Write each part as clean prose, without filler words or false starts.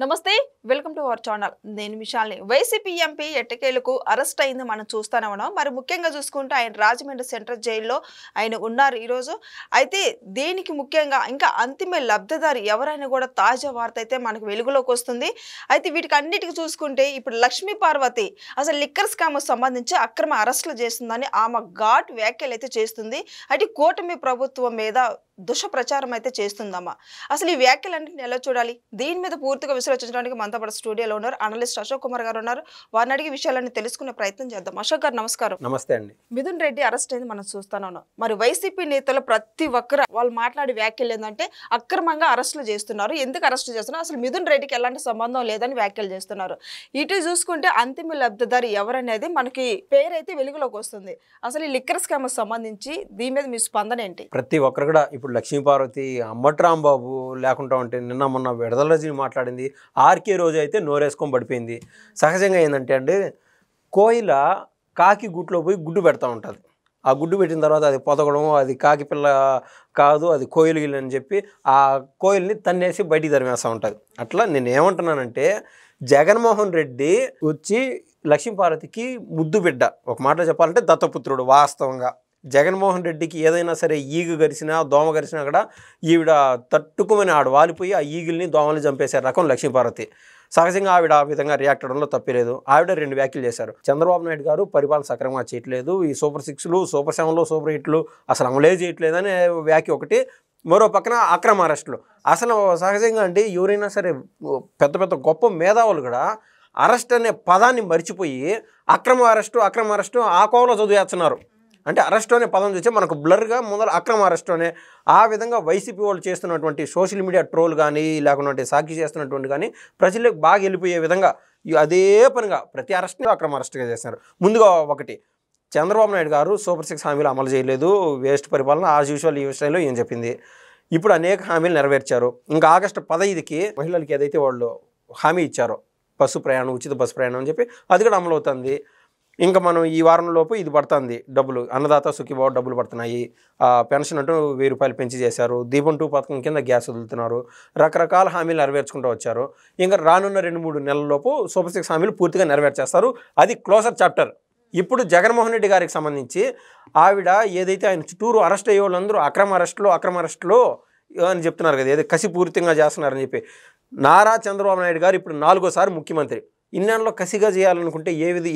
నమస్తే welcome to our channel నేను విశాల్ని YCP MP ఎట్టకేలకు అరెస్ట్ అయింది మనం చూస్తూనే ఉన్నాం మరి ముఖ్యంగా చూసుకుంటే ఆయన రాజమండ్రి సెంట్రల్ జైల్లో ఆయన ఉన్నారు ఈరోజు అయితే దీనికి ముఖ్యంగా ఇంకా అంతిమ లబ్ధిదారు ఎవరైనా కూడా తాజా వార్త అయితే మనకు వెలుగులోకి వస్తుంది అయితే వీటికి అన్నిటికీ చూసుకుంటే ఇప్పుడు లక్ష్మీ పార్వతి అసలు లిక్కర్ స్కామ్ సంబంధించి అక్రమ అరెస్టులు చేస్తుందని ఆమె ఘాట్ వ్యాఖ్యలు అయితే చేస్తుంది అయితే కూటమి ప్రభుత్వం మీద దుష్ప్రచారం అయితే చేస్తుందమ్మా అసలు ఈ వ్యాఖ్యలన్నింటిని ఎలా చూడాలి దీని మీద పూర్తిగా విశ్లేషించడానికి మనతో పాటు స్టూడియోలో ఉన్నారు అనలిస్ట్ అశోక్ కుమార్ గారు ఉన్నారు వారిని అడిగి విషయాలన్నీ తెలుసుకునే ప్రయత్నం చేద్దాం అశోక్ గారు నమస్కారం నమస్తే అండి మిథున్ రెడ్డి అరెస్ట్ అయింది మనం చూస్తానే ఉన్నాం మరి వైసీపీ నేతలు ప్రతి ఒక్కరు వాళ్ళు మాట్లాడే వ్యాఖ్యలు ఏంటంటే అక్రమంగా అరెస్టులు చేస్తున్నారు ఎందుకు అరెస్ట్ చేస్తున్నారు అసలు మిథున్ రెడ్డికి ఎలాంటి సంబంధం లేదని వ్యాఖ్యలు చేస్తున్నారు ఇటు చూసుకుంటే అంతిమ లబ్ధిదారు ఎవరనేది మనకి పేరైతే వెలుగులోకి వస్తుంది అసలు ఈ లిక్కర్ స్కామ్ సంబంధించి దీని మీద మీ స్పందన ఏంటి ప్రతి ఒక్కరు కూడా ఇప్పుడు లక్ష్మీపార్వతి అమ్మటి రాంబాబు లేకుండా ఉంటే నిన్న మొన్న విడుదల రజని మాట్లాడింది ఆర్కే రోజు అయితే నోరేసుకొని పడిపోయింది సహజంగా ఏంటంటే అండి కోయిల కాకి గుట్లో పోయి గుడ్డు పెడతా ఉంటుంది ఆ గుడ్డు పెట్టిన తర్వాత అది పొదగడం అది కాకి పిల్ల కాదు అది కోయిలు గిల్లు అని చెప్పి ఆ కోయిల్ని తన్నేసి బయటికి తరిమేస్తూ ఉంటుంది అట్లా నేను ఏమంటున్నానంటే జగన్మోహన్ రెడ్డి వచ్చి లక్ష్మీపార్వతికి ముద్దు బిడ్డ ఒక మాటలో చెప్పాలంటే దత్తపుత్రుడు వాస్తవంగా జగన్మోహన్ రెడ్డికి ఏదైనా సరే ఈగ గరిసినా దోమ గరిసినా కూడా ఈవిడ తట్టుకుమని ఆడు వాలిపోయి ఆ ఈగిల్ని దోమల్ని చంపేసే రకం లక్ష్మీపార్వతి సహజంగా ఆవిడ ఆ విధంగా రియాక్ట్ అవడంలో తప్పలేదు ఆవిడ 2 వ్యాఖ్యలు చేశారు చంద్రబాబు నాయుడు గారు పరిపాలన సక్రమంగా చేయట్లేదు ఈ సూపర్ 6లు సూపర్ 7లు సూపర్ 8లు అసలు అమలే చేయట్లేదని వ్యాఖ్య ఒకటి మరో పక్కన అక్రమ అరెస్టులు అసలు సహజంగా అండి ఎవరైనా సరే పెద్ద పెద్ద గొప్ప మేధావులు కూడా అరెస్ట్ అనే పదాన్ని మర్చిపోయి అక్రమ అరెస్టు ఆ కోవలో చదివేస్తున్నారు అంటే అరెస్ట్ అనే పదం చూస్తే మనకు బ్లర్గా ముందర అక్రమ అరెస్ట్ అనే ఆ విధంగా వైసీపీ వాళ్ళు చేస్తున్నటువంటి సోషల్ మీడియా ట్రోల్ కానీ లేకుంటే సాక్షి చేస్తున్నటువంటి కానీ ప్రజలకు బాగా వెళ్ళిపోయే విధంగా అదే పనిగా ప్రతి అరెస్ట్ని అక్రమ అరెస్ట్గా చేస్తున్నారు ముందుగా ఒకటి చంద్రబాబు నాయుడు గారు సూపర్ 6 హామీలు అమలు చేయలేదు వేస్ట్ పరిపాలన యాజ్ యూజువల్ ఈ విషయంలో ఏం చెప్పింది ఇప్పుడు అనేక హామీలు నెరవేర్చారు ఇంకా ఆగస్టు 15కి మహిళలకి ఏదైతే వాళ్ళు హామీ ఇచ్చారో ఉచిత బస్సు ప్రయాణం అని చెప్పి అది కూడా అమలు అవుతుంది ఇంకా మనం ఈ వారంలోపు ఇది పడుతుంది డబ్బులు అన్నదాత సుఖీభావ డబ్బులు పడుతున్నాయి పెన్షన్ అంటూ 1000 రూపాయలు పెంచి చేశారు దీపం 2 పథకం కింద గ్యాస్ వదులుతున్నారు రకరకాల హామీలు నెరవేర్చుకుంటూ వచ్చారు ఇంకా రానున్న 2-3 నెలల్లోపు సూపర్ 6 హామీలు పూర్తిగా నెరవేర్చేస్తారు అది క్లోజర్ చాప్టర్ ఇప్పుడు జగన్మోహన్ రెడ్డి గారికి సంబంధించి ఆవిడ ఏదైతే ఆయన చుట్టూరు అరెస్ట్ అయ్యే వాళ్ళందరూ అక్రమ అరెస్టులు అని చెప్తున్నారు కదా ఏదో కసిపూరితంగా చేస్తున్నారని చెప్పి నారా చంద్రబాబు నాయుడు గారు ఇప్పుడు 4వ ముఖ్యమంత్రి ఇన్నేళ్ళలో కసిగా చేయాలనుకుంటే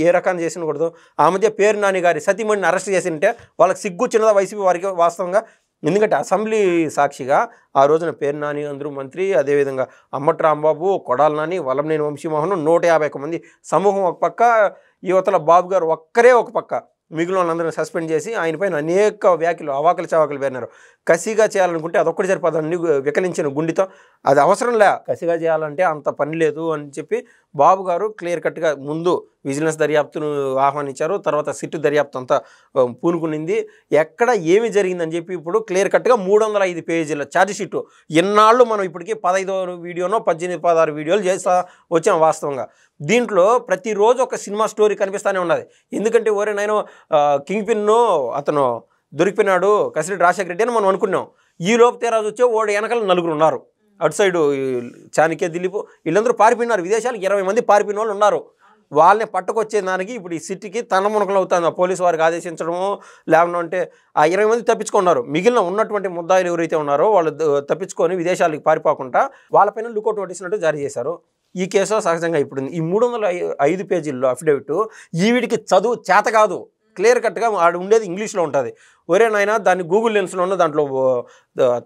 ఏ రకాన్ని చేసిన కూడదు ఆ మధ్య పేరు నాని గారి సతీమణిని అరెస్ట్ చేసింటే వాళ్ళకి సిగ్గు చిన్నదా వైసీపీ వారికి వాస్తవంగా ఎందుకంటే అసెంబ్లీ సాక్షిగా ఆ రోజున పేరు నాని అందరూ మంత్రి అదేవిధంగా అమ్మటి రాంబాబు కొడాల నాని వల్లభనేని వంశీమోహన్ 151 మంది సమూహం ఒక పక్క యువతల బాబు గారు ఒక్కరే ఒక పక్క మిగిలిన వాళ్ళందరినీ సస్పెండ్ చేసి ఆయన పైన అనేక వ్యాఖ్యలు అవాకులు చవాకులు పేరినారు కసిగా చేయాలనుకుంటే అదొక్కటి సరిపోదండి వికలించిన గుండెతో అది అవసరం లే కసిగా చేయాలంటే అంత పని లేదు అని చెప్పి బాబు గారు క్లియర్ కట్గా ముందు విజిలెన్స్ దర్యాప్తును ఆహ్వానించారు తర్వాత సిట్టు దర్యాప్తు అంతా పూనుకునింది ఎక్కడ ఏమి జరిగిందని చెప్పి ఇప్పుడు క్లియర్ కట్గా 305 పేజీల ఛార్జ్ షీటు ఎన్నాళ్ళు మనం ఇప్పటికీ 15వ వీడియోనో 18-16 వీడియోలు చేస్తా వచ్చాం వాస్తవంగా దీంట్లో ప్రతిరోజు ఒక సినిమా స్టోరీ కనిపిస్తూనే ఉన్నది ఎందుకంటే నేను కింగ్ పిన్ను అతను దొరికిపోయినాడు కసిరెడ్డి రాజశేఖర రెడ్డి అని మనం అనుకున్నాం ఈ లోపు తేరాజు వచ్చే ఓడి వెనకాల 4 ఉన్నారు అటు సైడు చాణక్య దిలీప్ వీళ్ళందరూ పారిపోయినారు విదేశాలకు 20 మంది పారిపోయిన వాళ్ళు ఉన్నారు వాళ్ళని పట్టుకొచ్చే దానికి ఇప్పుడు ఈ సిటీకి తనమునకలు అవుతుంది పోలీసు వారికి ఆదేశించడము లేకుంటే ఆ 20 మంది తప్పించుకున్నారు మిగిలిన ఉన్నటువంటి ముద్దాయిలు ఎవరైతే ఉన్నారో వాళ్ళు తప్పించుకొని విదేశాలకు పారిపోకుండా వాళ్ళపైన లుకౌట్ నోటీస్ అన్నట్టు జారీ చేశారు ఈ కేసులో సహజంగా ఇప్పుడు ఈ 305 పేజీల్లో అఫిడవిట్ ఈవిడికి చదువు చేత కాదు క్లియర్ కట్గా ఆడు ఉండేది ఇంగ్లీష్లో ఉంటుంది నాయనా దాన్ని గూగుల్ లెన్స్లో ఉన్న దాంట్లో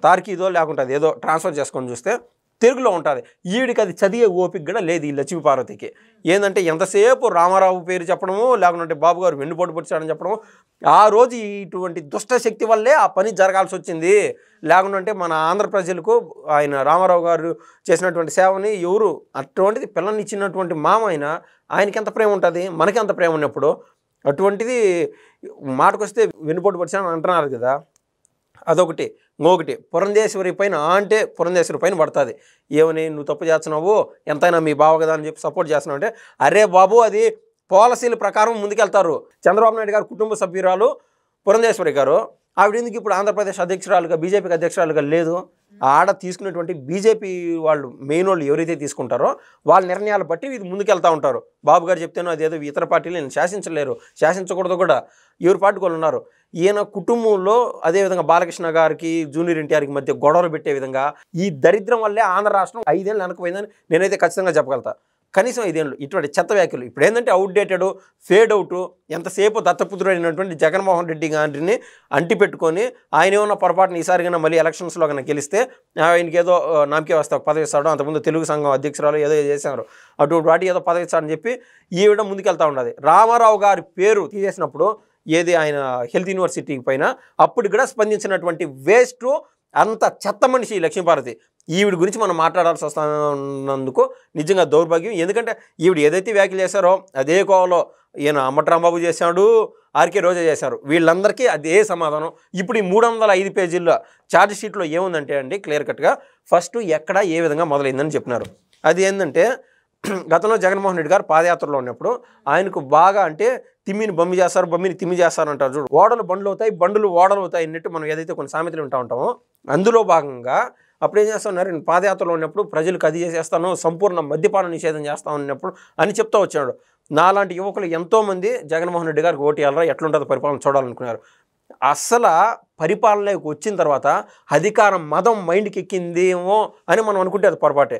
తార్కీదో లేకుంటే ఏదో ట్రాన్స్ఫర్ చేసుకొని చూస్తే తెలుగులో ఉంటుంది ఈవిడికి అది చదివే ఓపిక కూడా లేదు ఈ లక్ష్మీ పార్వతికి ఏంటంటే ఎంతసేపు రామారావు పేరు చెప్పడము లేకుంటే బాబు గారు వెన్నుపోటు పొడిచాడని చెప్పడము ఆ రోజు ఇటువంటి దుష్ట శక్తి వల్లే ఆ పని జరగాల్సి వచ్చింది లేకుంటే మన ఆంధ్ర ప్రజలకు ఆయన రామారావు గారు చేసినటువంటి సేవని ఎవరు అటువంటిది పిల్లల్ని ఇచ్చినటువంటి మామ ఆయనకి ఎంత ప్రేమ ఉంటుంది మనకి ఎంత ప్రేమ ఉన్నప్పుడు అటువంటిది మాటకొస్తే వెన్నుపోటు పొడిచాడని అంటున్నారు కదా అదొకటి ఇంకొకటి పురంధేశ్వరి పైన అంటే పురంధేశ్వరి పైన పడుతుంది ఏమని నువ్వు తప్పు చేస్తున్నావు ఎంతైనా మీ బావ కదా అని చెప్పి సపోర్ట్ చేస్తున్నావు అంటే అరే బాబు అది పాలసీల ప్రకారం ముందుకెళ్తారు చంద్రబాబు నాయుడు గారు కుటుంబ సభ్యురాలు పురంధేశ్వరి గారు ఆవిడ ఎందుకు ఇప్పుడు ఆంధ్రప్రదేశ్ అధ్యక్షురాలుగా బీజేపీకి అధ్యక్షురాలుగా లేదు ఆడ తీసుకున్నటువంటి బీజేపీ వాళ్ళు మెయిన్ వాళ్ళు ఎవరైతే తీసుకుంటారో వాళ్ళ నిర్ణయాలు బట్టి ఇది ముందుకెళ్తూ ఉంటారు. బాబు గారు చెప్తేనో అదేదో ఇతర పార్టీలు నేను శాసించలేరు, శాసించకూడదు కూడా, ఎవరి పార్టీ వాళ్ళు ఉన్నారు. ఈయన కుటుంబంలో అదేవిధంగా బాలకృష్ణ గారికి జూనియర్ ఎన్టీఆర్కి మధ్య గొడవలు పెట్టే విధంగా ఈ దరిద్రం వల్లే ఆంధ్ర రాష్ట్రం 5 ఏళ్ళు వెనకపోయిందని నేనైతే ఖచ్చితంగా చెప్పగలుగుతా. కనీసం 5 ఏళ్ళు ఇటువంటి చెత్త వ్యాఖ్యలు. ఇప్పుడు ఏంటంటే అవుట్డేటెడ్, ఫేడ్ అవుట్, ఎంతసేపు దత్తపుత్రుడైనటువంటి జగన్మోహన్ రెడ్డి గారిని అంటిపెట్టుకొని ఆయన ఏమన్నా పొరపాటున ఈసారి కన్నా మళ్ళీ ఎలక్షన్స్లో కన్నా గెలిస్తే ఆయనకి ఏదో నామకే వస్తా పదవి ఇస్తాడు, అంతకుముందు తెలుగు సంఘం అధ్యక్షురాలు ఏదో చేశారు, అటువంటి వాటి ఏదో పదవి ఇస్తాడని చెప్పి ఈవిడ ముందుకెళ్తా ఉన్నది. రామారావు గారి పేరు తీసేసినప్పుడు ఏది ఆయన హెల్త్ యూనివర్సిటీకి పైన అప్పుడు కూడా స్పందించినటువంటి వేస్ట్ అంత చెత్త మనిషి లక్ష్మీపార్వతి. ఈవిడ గురించి మనం మాట్లాడాల్సి వస్తున్నందుకు నిజంగా దౌర్భాగ్యం. ఎందుకంటే ఈవిడ ఏదైతే వ్యాఖ్యలు చేశారో అదే కోవలో ఈయన అమ్మట్రాంబాబు చేశాడు, ఆర్కే రోజా చేశారు, వీళ్ళందరికీ అదే సమాధానం. ఇప్పుడు ఈ 305 పేజీల ఛార్జ్ షీట్లో ఏముందంటే అండి క్లియర్ కట్గా ఫస్ట్ ఎక్కడ ఏ విధంగా మొదలైందని చెప్పినారు. అది ఏంటంటే గతంలో జగన్మోహన్ రెడ్డి గారు పాదయాత్రలో ఉన్నప్పుడు ఆయనకు బాగా అంటే తిమ్మిని బొమ్మి చేస్తారు, బొమ్మిని తిమ్మి చేస్తారు అంటారు చూడు, ఓడలు బండ్లు అవుతాయి, బండ్లు ఓడలు అవుతాయి అన్నట్టు మనం ఏదైతే కొన్ని సామెతలు వింటూ ఉంటామో అందులో భాగంగా అప్పుడు ఏం చేస్తున్నారు, నేను పాదయాత్రలో ఉన్నప్పుడు ప్రజలకు అది చేసేస్తాను, సంపూర్ణ మద్యపాన నిషేధం చేస్తాను అన్నప్పుడు అని చెప్తూ వచ్చాడు. నాలాంటి యువకులు ఎంతోమంది జగన్మోహన్ రెడ్డి గారికి ఓటు వేయాలరా, ఎట్లుంటుందో పరిపాలన చూడాలనుకున్నారు. అసలు పరిపాలనలోకి వచ్చిన తర్వాత అధికారం మదం మైండ్కి ఎక్కిందేమో అని మనం అనుకుంటే అది పొరపాటే.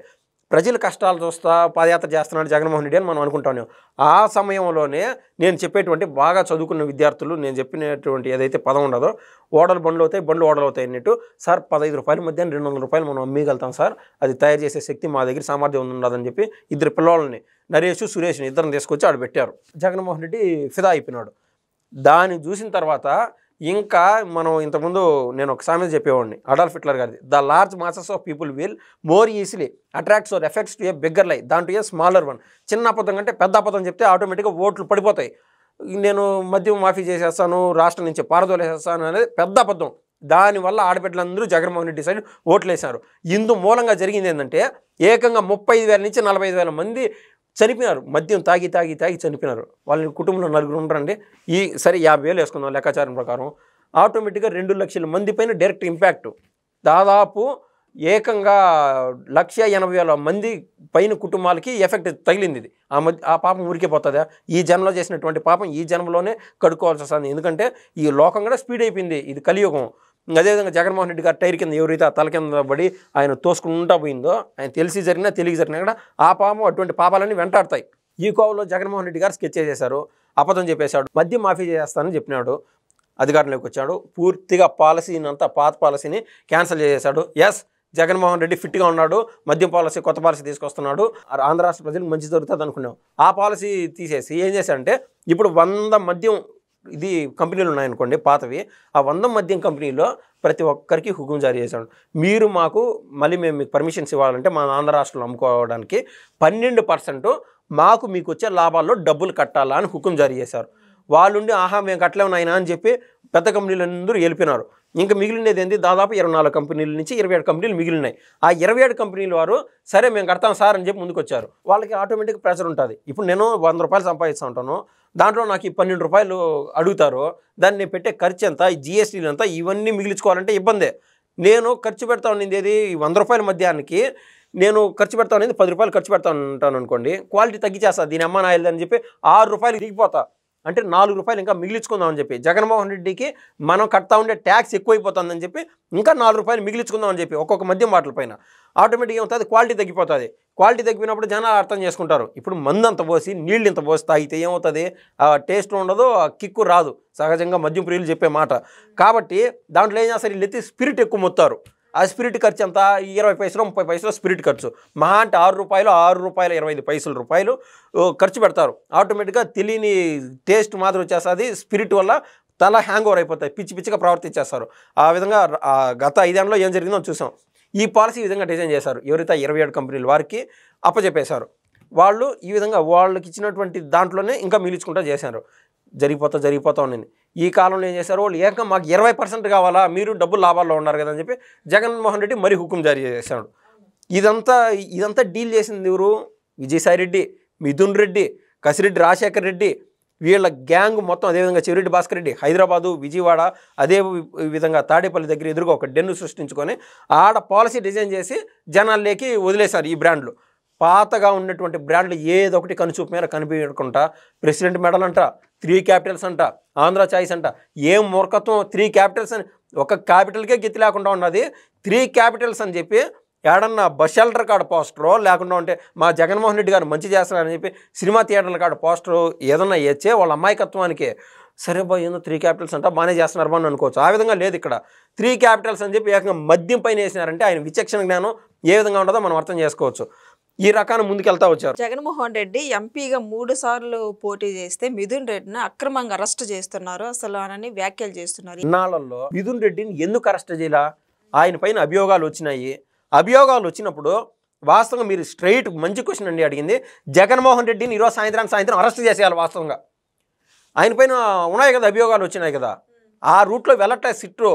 ప్రజల కష్టాలు చూస్తా పాదయాత్ర చేస్తున్నాడు జగన్మోహన్ రెడ్డి అని మనం అనుకుంటాను. ఆ సమయంలోనే నేను చెప్పేటువంటి బాగా చదువుకున్న విద్యార్థులు నేను చెప్పినటువంటి ఏదైతే పదం ఉండదో ఓడలు బండ్లు అవుతాయి, బండ్లు ఓడలు అవుతాయి అన్నట్టు, సార్ 15 రూపాయల మధ్య 200 రూపాయలు మనం అమ్మగలుగుతాం సార్, అది తయారు చేసే శక్తి మా దగ్గర సామర్థ్యం ఉండదని చెప్పి 2 పిల్లలని నరేష్ సురేష్ని ఇద్దరిని తీసుకొచ్చి ఆడ పెట్టారు. జగన్మోహన్ రెడ్డి ఫిదా అయిపోయినాడు. దాన్ని చూసిన తర్వాత ఇంకా మనం ఇంతకుముందు నేను ఒక సామెత చెప్పేవాడిని అడాల్ఫ్ హిట్లర్ గారిది, the large masses of people will more easily attracts or effects to a bigger lie దాంట్లో ఏ స్మాలర్ వన్. చిన్న అబద్ధం కంటే పెద్ద అబద్ధం చెప్తే ఆటోమేటిక్గా ఓట్లు పడిపోతాయి. నేను మద్యం మాఫీ చేసేస్తాను, రాష్ట్రం నుంచి పారదోలేసేస్తాను అనేది పెద్ద అబద్ధం. దానివల్ల ఆడబిడ్డలందరూ జగన్మోహన్ రెడ్డి సైడ్ ఓట్లు వేశారు. ఇందు మూలంగా జరిగింది ఏంటంటే ఏకంగా 35,000 నుంచి 45,000 మంది చనిపోయినారు, మద్యం తాగి తాగి తాగి చనిపోయినారు. వాళ్ళ కుటుంబంలో 4 ఉంటారండి. ఈ సరే 50,000 వేసుకుందాం లెక్కాచారం ప్రకారం, ఆటోమేటిక్గా 2 లక్షల మంది పైన డైరెక్ట్ ఇంపాక్ట్. దాదాపు ఏకంగా 180,000 మంది పైన కుటుంబాలకి ఎఫెక్ట్ తగిలింది. ఇది ఆ పాపం ఊరికే పోతుందా? ఈ జన్మలో చేసినటువంటి పాపం ఈ జన్మలోనే కడుక్కోవాల్సి వస్తుంది. ఎందుకంటే ఈ లోకం కూడా స్పీడ్ అయిపోయింది, ఇది కలియుగం. అదేవిధంగా జగన్మోహన్ రెడ్డి గారు టైర్ కింద ఎవరైతే ఆ తల కింద పడి ఆయన తోసుకుంటా పోయిందో, ఆయన తెలిసి జరిగినా తెలియక జరిగినా కూడా ఆ పాపం అటువంటి పాపాలన్నీ వెంటాడతాయి. ఈ కోవలో జగన్మోహన్ రెడ్డి గారు స్కెచ్ చేసేశారు, అబద్ధం చెప్పేశాడు, మద్యం మాఫీ చేస్తానని చెప్పినాడు, అధికారంలోకి వచ్చాడు, పూర్తిగా పాలసీని అంతా పాత పాలసీని క్యాన్సిల్ చేసేశాడు. ఎస్, జగన్మోహన్ రెడ్డి ఫిట్గా ఉన్నాడు, మద్యం పాలసీ కొత్త పాలసీ తీసుకొస్తున్నాడు, ఆంధ్ర రాష్ట్ర ప్రజలకు మంచి జరుగుతుంది అనుకున్నాం. ఆ పాలసీ తీసేసి ఏం చేశాడంటే ఇప్పుడు 100 మద్యం ఇది కంపెనీలు ఉన్నాయనుకోండి పాతవి, ఆ 100 మద్యం కంపెనీలో ప్రతి ఒక్కరికి హుకుం జారీ చేశాడు. మీరు మాకు మళ్ళీ మేము మీకు పర్మిషన్స్ ఇవ్వాలంటే మా ఆంధ్ర రాష్ట్రంలో అమ్ముకోవడానికి 12% మాకు మీకు వచ్చే లాభాల్లో డబ్బులు కట్టాలా అని హుకుం జారీ చేశారు. వాళ్ళుండి ఆహా మేము కట్టలేము నాయనా అని చెప్పి పెద్ద కంపెనీలందరూ వెళ్ళిపోయినారు. ఇంకా మిగిలినది ఏంటి, దాదాపు 24 కంపెనీల నుంచి 27 కంపెనీలు మిగిలినాయి. ఆ 27 కంపెనీల వారు సరే మేము కడతాం సార్ అని చెప్పి ముందుకు వచ్చారు. వాళ్ళకి ఆటోమేటిక్ ప్రెషర్ ఉంటుంది. ఇప్పుడు నేను 100 రూపాయలు సంపాదిస్తూ ఉంటాను, దాంట్లో నాకు ఈ 12 రూపాయలు అడుగుతారు, దాన్ని నేను పెట్టే ఖర్చు ఎంత, ఈ జిఎస్టీలు ఎంత, ఇవన్నీ మిగిలించుకోవాలంటే ఇబ్బందే. నేను ఖర్చు పెడతా ఉన్నది ఏది 100 రూపాయల మధ్యానికి నేను ఖర్చు పెడతా అనేది 10 రూపాయలు ఖర్చు పెడతా ఉంటాను అనుకోండి, క్వాలిటీ తగ్గించేస్తా దీని అమ్మ నాయలు అని చెప్పి 6 రూపాయలు దిగిపోతా, అంటే 4 రూపాయలు ఇంకా మిగిలించుకుందామని చెప్పి జగన్మోహన్ రెడ్డికి మనం కడతా ఉండే ట్యాక్స్ ఎక్కువైపోతుందని చెప్పి ఇంకా 4 రూపాయలు మిగిలించుకుందామని చెప్పి ఒక్కొక్క మద్యం బాటిల్ పైన ఆటోమేటిక్గా ఏమవుతుంది, క్వాలిటీ తగ్గిపోతుంది. క్వాలిటీ తగ్గిపోయినప్పుడు జనాలు అర్థం చేసుకుంటారు. ఇప్పుడు మందు అంత పోసి నీళ్ళు ఇంత పోసి తాగితే ఏమవుతుంది, ఆ టేస్ట్ ఉండదు, ఆ కిక్కు రాదు, సహజంగా మద్యం ప్రియులు చెప్పే మాట. కాబట్టి దాంట్లో ఏం చేస్తారు, వీళ్ళు స్పిరిట్ ఎక్కువ మొత్తారు. ఆ స్పిరిట్ ఖర్చు ఎంత, 20 పైసలు 30 పైసలు స్పిరిట్ ఖర్చు, మహా అంటే 6 రూపాయలు 25 రూపాయలు ఖర్చు పెడతారు. ఆటోమేటిక్గా తెలియని టేస్ట్ మాత్రం వచ్చేస్తుంది. స్పిరిట్ వల్ల తల హ్యాంగ్ ఓవర్ అయిపోతాయి, పిచ్చి పిచ్చిగా ప్రవర్తించేస్తారు. ఆ విధంగా గత 5 ఏళ్ళలో ఏం జరిగిందో చూసాం. ఈ పాలసీ ఈ విధంగా డిజైన్ చేశారు. ఎవరైతే 27 కంపెనీలు వారికి అప్పచెప్పేశారు, వాళ్ళు ఈ విధంగా వాళ్ళకి ఇచ్చినటువంటి దాంట్లోనే ఇంకా మిగిలించుకుంటూ చేశారు. జరిగిపోతా ఉన్నది. ఈ కాలంలో ఏం చేశారు, వాళ్ళు ఏకంగా మాకు 20% కావాలా, మీరు డబ్బులు లాభాల్లో ఉన్నారు కదా అని చెప్పి జగన్మోహన్ రెడ్డి మరీ హుకుం జారీ చేశాడు. ఇదంతా డీల్ చేసింది ఎవరు, విజయసాయి రెడ్డి, మిథున్ రెడ్డి, కసిరెడ్డి రాజశేఖర్ రెడ్డి, వీళ్ళ గ్యాంగ్ మొత్తం అదేవిధంగా చెవిరెడ్డి భాస్కర్ రెడ్డి హైదరాబాదు, విజయవాడ, అదే విధంగా తాడేపల్లి దగ్గర ఎదురుగా ఒక డెన్ను సృష్టించుకొని ఆడ పాలసీ డిజైన్ చేసి జనాల్లోకి వదిలేశారు ఈ బ్రాండ్లు. పాతగా ఉన్నటువంటి బ్రాండ్లు ఏదొకటి కనుచూపు మేర కనిపించకుండా ప్రెసిడెంట్ మెడల్ అంట, 3 క్యాపిటల్స్ అంట, ఆంధ్ర చాయిస్ అంట. ఏం మూర్ఖత్వం! 3 క్యాపిటల్స్ అని ఒక క్యాపిటల్కే గతి లేకుండా ఉన్నది. 3 క్యాపిటల్స్ అని చెప్పి ఏడన్నా బస్ షెల్టర్ కాడ పోస్టరో లేకుండా ఉంటే మా జగన్మోహన్ రెడ్డి గారు మంచి చేస్తున్నారని చెప్పి సినిమా థియేటర్ల కాడ పోస్టరు ఏదన్నా ఇచ్చే వాళ్ళ అమాయకత్వానికి సరే బా ఏందో 3 క్యాపిటల్స్ అంట బాగానే చేస్తున్నారు బాగా అనుకోవచ్చు. ఆ విధంగా లేదు ఇక్కడ. 3 క్యాపిటల్స్ అని చెప్పి ఏకంగా మద్యం పైన వేసినారంటే ఆయన విచక్షణ జ్ఞానం ఏ విధంగా ఉండదో మనం అర్థం చేసుకోవచ్చు. ఈ రకాన్ని ముందుకెళ్తా వచ్చారు. జగన్మోహన్ రెడ్డి ఎంపీగా 3 సార్లు పోటీ చేస్తే మిథున్ రెడ్డిని అక్రమంగా అరెస్ట్ చేస్తున్నారు అసలు అని వ్యాఖ్యలు చేస్తున్నారు. ఇన్నాళ్ళల్లో మిథున్ రెడ్డిని ఎందుకు అరెస్ట్ చేయాల? ఆయన పైన అభియోగాలు వచ్చినాయి. అభియోగాలు వచ్చినప్పుడు వాస్తవంగా మీరు స్ట్రైట్ మంచి క్వశ్చన్ అండి అడిగింది. జగన్మోహన్ రెడ్డిని ఈరోజు సాయంత్రం అరెస్ట్ చేసేయాలి. వాస్తవంగా ఆయన పైన ఉన్నాయి కదా, అభియోగాలు వచ్చినాయి కదా, ఆ రూట్లో వెళ్ళట్లే సిట్టు.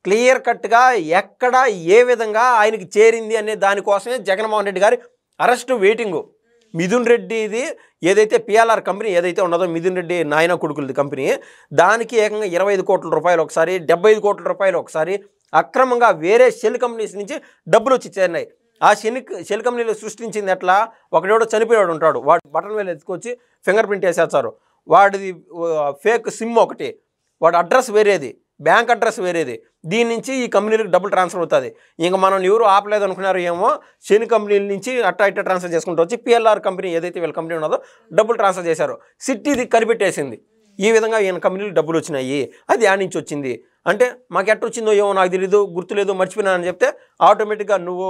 క్లియర్ కట్గా ఎక్కడ ఏ విధంగా ఆయనకి చేరింది అనే దానికోసమే జగన్మోహన్ రెడ్డి గారి అరెస్టు వెయిటింగు. మిథున్ రెడ్డిది ఏదైతే పిఎల్ఆర్ కంపెనీ ఏదైతే ఉన్నదో మిథున్ రెడ్డి నాయన కొడుకులది కంపెనీ, దానికి ఏకంగా 25 కోట్ల రూపాయలు ఒకసారి, 75 కోట్ల రూపాయలు ఒకసారి అక్రమంగా వేరే షెల్ కంపెనీస్ నుంచి డబ్బులు వచ్చి చేరినాయి. ఆ షెల్ కంపెనీలు సృష్టించింది ఎట్లా? ఒకడేడో చనిపోయాడు ఉంటాడు, వాడు బటన్ వేలు ఎత్తుకొచ్చి ఫింగర్ ప్రింట్ వేసేస్తారు. వాడిది ఫేక్ సిమ్ ఒకటి, వాడు అడ్రస్ వేరేది, బ్యాంక్ అడ్రస్ వేరేది. దీని నుంచి ఈ కంపెనీలకు డబ్బులు ట్రాన్స్ఫర్ అవుతుంది. ఇంకా మనం ఎవరు ఆపలేదు అనుకున్నారు ఏమో, షెల్ కంపెనీల నుంచి అట్లా ట్రాన్స్ఫర్ చేసుకుంటూ వచ్చి పిఎల్ఆర్ కంపెనీ ఏదైతే వీళ్ళ కంపెనీ ఉన్నదో డబ్బులు ట్రాన్స్ఫర్ చేశారు. సిటీది కనిపెట్టేసింది. ఈ విధంగా ఈయన కంపెనీలకు డబ్బులు వచ్చినాయి. అది ఆ నుంచి వచ్చింది అంటే మాకు ఎట్టొచ్చిందో ఏమో నాకు తెలీదు, గుర్తులేదు, మర్చిపోయినా అని చెప్తే ఆటోమేటిక్గా నువ్వు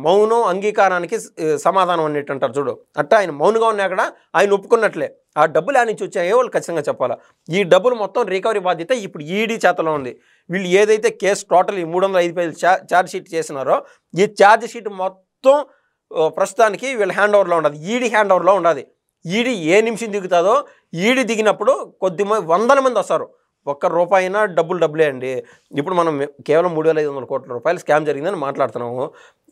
మౌనం అంగీకారానికి సమాధానం అన్నట్టు అంటారు చూడు. అట్టా ఆయన మౌనంగా ఉన్నా కూడా ఆయన ఒప్పుకున్నట్లే. ఆ డబ్బులు ఆ నుంచి వచ్చాయో వాళ్ళు ఖచ్చితంగా చెప్పాలా. ఈ డబ్బులు మొత్తం రికవరీ బాధ్యత ఇప్పుడు ఈడీ చేతలో ఉంది. వీళ్ళు ఏదైతే కేసు టోటల్ 305 పేజీలు ఛార్జ్ షీట్ చేసినారో ఈ ఛార్జ్ షీట్ మొత్తం ప్రస్తుతానికి వీళ్ళ హ్యాండ్ ఓవర్లో ఉండదు, ఈడీ హ్యాండ్ ఓవర్లో ఉండదు. ఈడీ ఏ నిమిషం దిగుతుందో, ఈడీ దిగినప్పుడు కొద్దిమంది 100 మంది వస్తారు. ₹1 అయినా డబ్బులే అండి. ఇప్పుడు మనం కేవలం 3,500 కోట్ల రూపాయలు స్కామ్ జరిగిందని మాట్లాడుతున్నాము.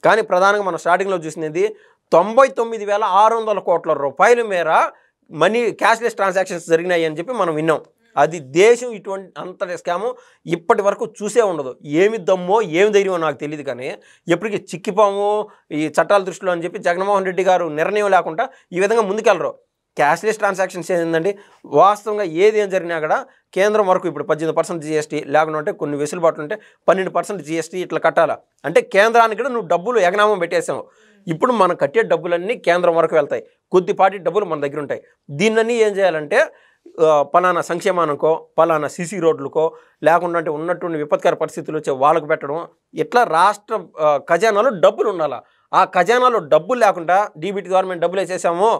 కానీ ప్రధానంగా మనం స్టార్టింగ్లో చూసినది 99,600 కోట్ల రూపాయల మేర మనీ క్యాష్లెస్ ట్రాన్సాక్షన్స్ జరిగినాయి అని చెప్పి మనం విన్నాం. అది దేశం ఇటువంటి అంతటి స్కాము ఇప్పటి వరకు చూసే ఉండదు. ఏమి దమ్మో ఏమి ధైర్యమో నాకు తెలియదు, కానీ ఎప్పటికీ చిక్కిపోము ఈ చట్టాల దృష్టిలో అని చెప్పి జగన్మోహన్ రెడ్డి గారు నిర్ణయం లేకుండా ఈ విధంగా ముందుకెళ్ళరు. క్యాష్లెస్ ట్రాన్సాక్షన్స్ ఏంటండి, వాస్తవంగా ఏది ఏం జరిగినా కూడా కేంద్రం వరకు ఇప్పుడు 18% జీఎస్టీ లేకుండా ఉంటే కొన్ని వెసులుబాట్లు ఉంటే 12% జీఎస్టీ ఇట్లా కట్టాలా. అంటే కేంద్రానికి కూడా నువ్వు డబ్బులు ఎగనామం పెట్టేసావు. ఇప్పుడు మనం కట్టే డబ్బులన్నీ కేంద్రం వరకు వెళ్తాయి, కొద్దిపాటి డబ్బులు మన దగ్గర ఉంటాయి. దీన్నన్నీ ఏం చేయాలంటే పలానా సంక్షేమానికో పలానా సీసీ రోడ్లకో లేకుండా అంటే ఉన్నటువంటి విపత్కర పరిస్థితులు వచ్చే వాళ్ళకు పెట్టడం, ఇట్లా రాష్ట్ర ఖజానాలో డబ్బులు ఉండాలి. ఆ ఖజానాలో డబ్బులు లేకుండా డీబీటీ గవర్నమెంట్ డబ్బులు వేసేసాము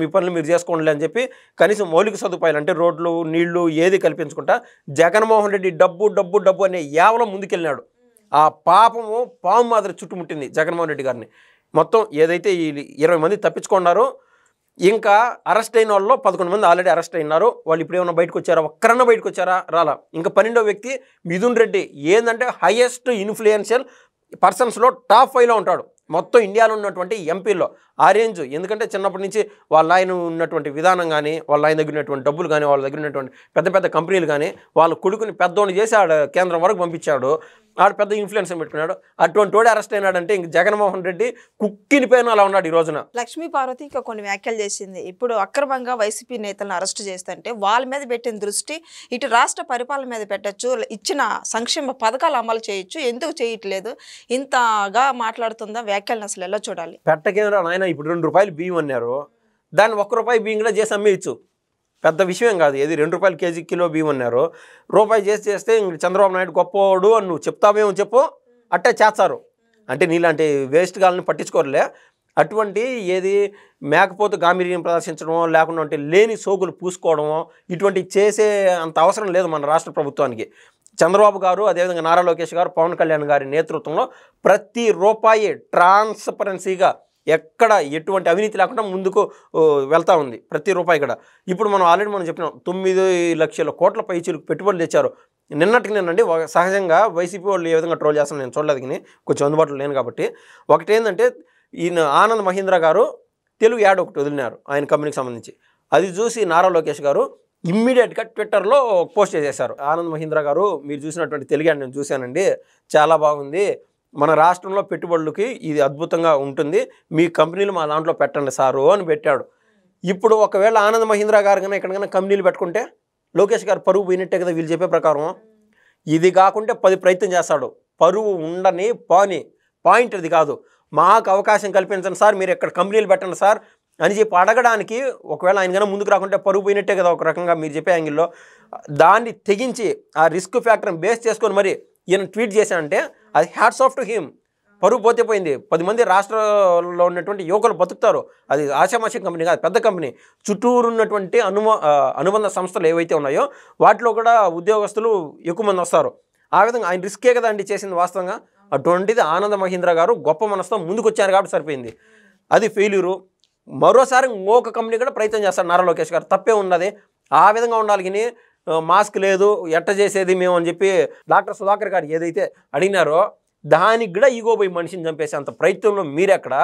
మీ పనులు మీరు చేసుకోండి అని చెప్పి కనీసం మౌలిక సదుపాయాలు అంటే రోడ్లు నీళ్లు ఏది కల్పించుకుంటా జగన్మోహన్ రెడ్డి డబ్బు అనే యావలో ముందుకెళ్ళినాడు. ఆ పాపము పాము మాదిరి చుట్టుముట్టింది జగన్మోహన్ రెడ్డి గారిని. మొత్తం ఏదైతే ఈ 20 మంది తప్పించుకున్నారో, ఇంకా అరెస్ట్ అయిన వాళ్ళు 11 మంది ఆల్రెడీ అరెస్ట్ అయినారు. వాళ్ళు ఇప్పుడు ఏమన్నా బయటకు వచ్చారా? ఒక్కరన్నా బయటకు వచ్చారా? రాలా. ఇంకా 12వ వ్యక్తి మిథున్ రెడ్డి ఏంటంటే హైయెస్ట్ ఇన్ఫ్లుయెన్షియల్ పర్సన్స్లో టాప్ 5లో ఉంటాడు మొత్తం ఇండియాలో ఉన్నటువంటి ఎంపీల్లో. ఆ రేంజ్ ఎందుకంటే చిన్నప్పటి నుంచి వాళ్ళ ఆయన ఉన్నటువంటి విధానం కానీ, వాళ్ళ ఆయన దగ్గర ఉన్నటువంటి డబ్బులు కానీ, వాళ్ళ దగ్గర ఉన్నటువంటి పెద్ద కంపెనీలు కానీ, వాళ్ళ కొడుకుని పెద్దోడిని చేసి ఆడ కేంద్రం వరకు పంపించాడు. ఆడ పెద్ద ఇన్ఫ్లుయెన్స్ పెట్టుకున్నాడు. అటువంటి వాడు అరెస్ట్ అయినాడంటే ఇంక జగన్మోహన్ రెడ్డి కుక్కిని పైన అలా ఉన్నాడు ఈ రోజున. లక్ష్మీ పార్వతి ఇంకా కొన్ని వ్యాఖ్యలు చేసింది. ఇప్పుడు అక్రమంగా వైసీపీ నేతలను అరెస్ట్ చేస్తుంటే వాళ్ళ మీద పెట్టిన దృష్టి ఇటు రాష్ట్ర పరిపాలన మీద పెట్టచ్చు, ఇచ్చిన సంక్షేమ పథకాలు అమలు చేయొచ్చు, ఎందుకు చేయట్లేదు? ఇంతగా మాట్లాడుతుందా వ్యాఖ్యలను అసలు ఎలా చూడాలి? పెట్టకేంద్ర నాయన ఇప్పుడు ₹2 బియ్యం అన్నారు, దాన్ని ₹1 బియ్యం కూడా చేసి అమ్మేయచ్చు. పెద్ద విషయం కాదు. ఏది ₹2 కేజీ కిలో బియ్యం అన్నారు, రూపాయి చేస్తే ఇంక చంద్రబాబు నాయుడు గొప్పవాడు అని నువ్వు చెప్తావేమో చెప్పు, అట్టే చేస్తారు. అంటే నీలాంటి వేస్ట్ గాలని పట్టించుకోరులే. అటువంటి ఏది మేకపోతు గాంభీర్యం ప్రదర్శించడమో లేకుండా అంటే లేని సోకులు పూసుకోవడమో ఇటువంటి చేసే అంత అవసరం లేదు మన రాష్ట్ర ప్రభుత్వానికి. చంద్రబాబు గారు అదేవిధంగా నారా లోకేష్ గారు, పవన్ కళ్యాణ్ గారి నేతృత్వంలో ప్రతి రూపాయి ట్రాన్స్పరెన్సీగా ఎక్కడ ఎటువంటి అవినీతి లేకుండా ముందుకు వెళ్తూ ఉంది ప్రతి రూపాయి కూడా. ఇప్పుడు మనం ఆల్రెడీ మనం చెప్పినాం 9 లక్షల కోట్ల పైచీలకు పెట్టుబడులు తెచ్చారు. నిన్నండి సహజంగా వైసీపీ వాళ్ళు ఏ విధంగా ట్రోల్ చేస్తాను నేను చూడలేదు, కానీ కొంచెం అందుబాటులో లేను కాబట్టి. ఒకటి ఏంటంటే ఈయన ఆనంద్ మహీంద్రా గారు తెలుగు యాడ్ ఒకటి వదిలినారు ఆయన కంపెనీకి సంబంధించి. అది చూసి నారా లోకేష్ గారు ఇమ్మీడియట్గా ట్విట్టర్లో పోస్ట్ చేసేశారు. ఆనంద్ మహీంద్ర గారు, మీరు చూసినటువంటి తెలుగు నేను చూశానండి, చాలా బాగుంది, మన రాష్ట్రంలో పెట్టుబడులకి ఇది అద్భుతంగా ఉంటుంది, మీ కంపెనీలు మా దాంట్లో పెట్టండి సారు అని పెట్టాడు. ఇప్పుడు ఒకవేళ ఆనంద్ మహీంద్ర గారు కన్నా ఎక్కడికైనా కంపెనీలు పెట్టుకుంటే లోకేష్ గారు పరువు పోయినట్టే కదా వీళ్ళు చెప్పే ప్రకారం. ఇది కాకుంటే 10 ప్రయత్నం చేస్తాడు. పరువు ఉండని పోని పాయింట్ అది కాదు. మాకు అవకాశం కల్పించండి సార్, మీరు ఎక్కడ కంపెనీలు పెట్టండి సార్ అని చెప్పి అడగడానికి ఒకవేళ ఆయన కన్నా ముందుకు రాకుంటే పరువు పోయినట్టే కదా ఒక రకంగా మీరు చెప్పే యాంగిల్లో. దాన్ని తెగించి ఆ రిస్క్ ఫ్యాక్టర్ని బేస్ చేసుకొని మరి ఈయన ట్వీట్ చేశానంటే అది హ్యాట్స్ ఆఫ్ టు హిమ్. పరువు పోతే పోయింది. 10 మంది రాష్ట్రంలో ఉన్నటువంటి యువకులు బతుకుతారు. అది ఆశామాషి కంపెనీ కాదు, పెద్ద కంపెనీ. చుట్టూరు ఉన్నటువంటి అనుబంధ సంస్థలు ఏవైతే ఉన్నాయో వాటిలో కూడా ఉద్యోగస్తులు ఎక్కువ మంది వస్తారు. ఆ విధంగా ఆయన రిస్కే కదా అండి చేసింది వాస్తవంగా. అటువంటిది ఆనంద్ మహీంద్ర గారు గొప్ప మనసుతో ముందుకు వచ్చారు కాబట్టి సరిపోయింది. అది ఫెయిల్యూరు. మరోసారి ఇంకొక కంపెనీ కూడా ప్రయత్నం చేస్తారు నారా లోకేష్ గారు, తప్పే ఉన్నది. ఆ విధంగా ఉండాలి. కానీ మాస్క్ లేదు ఎట్ట చేసేది మేము అని చెప్పి డాక్టర్ సుధాకర్ గారు ఏదైతే అడిగినారో దానికి కూడా ఈగో పోయి మనిషిని చంపేసే అంత ప్రయత్నంలో మీరెక్కడ.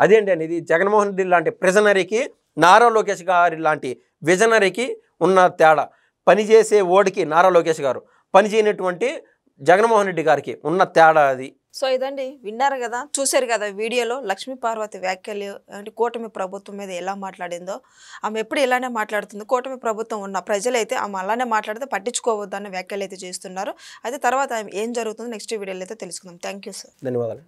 అదేంటి అనేది జగన్మోహన్ రెడ్డి లాంటి ప్రిజనరీకి నారా లోకేష్ గారి లాంటి విజనరీకి ఉన్న తేడా. పనిచేసే ఓడికి నారా లోకేష్ గారు, పని చేయనటువంటి జగన్మోహన్ రెడ్డి గారికి ఉన్న తేడా అది. సో ఇదండి, విన్నారు కదా, చూశారు కదా వీడియోలో లక్ష్మీ పార్వతి వ్యాఖ్యలు. అంటే కూటమి ప్రభుత్వం మీద ఎలా మాట్లాడిందో, ఆమె ఎప్పుడు ఇలానే మాట్లాడుతుంది. కూటమి ప్రభుత్వం ఉన్న ప్రజలైతే ఆమె అలానే మాట్లాడితే పట్టించుకోవద్దన్న వ్యాఖ్యలు అయితే చేస్తున్నారు. అయితే తర్వాత ఏం జరుగుతుందో నెక్స్ట్ వీడియోలో అయితే తెలుసుకుందాం. Thank you sir. ధన్యవాదాలు.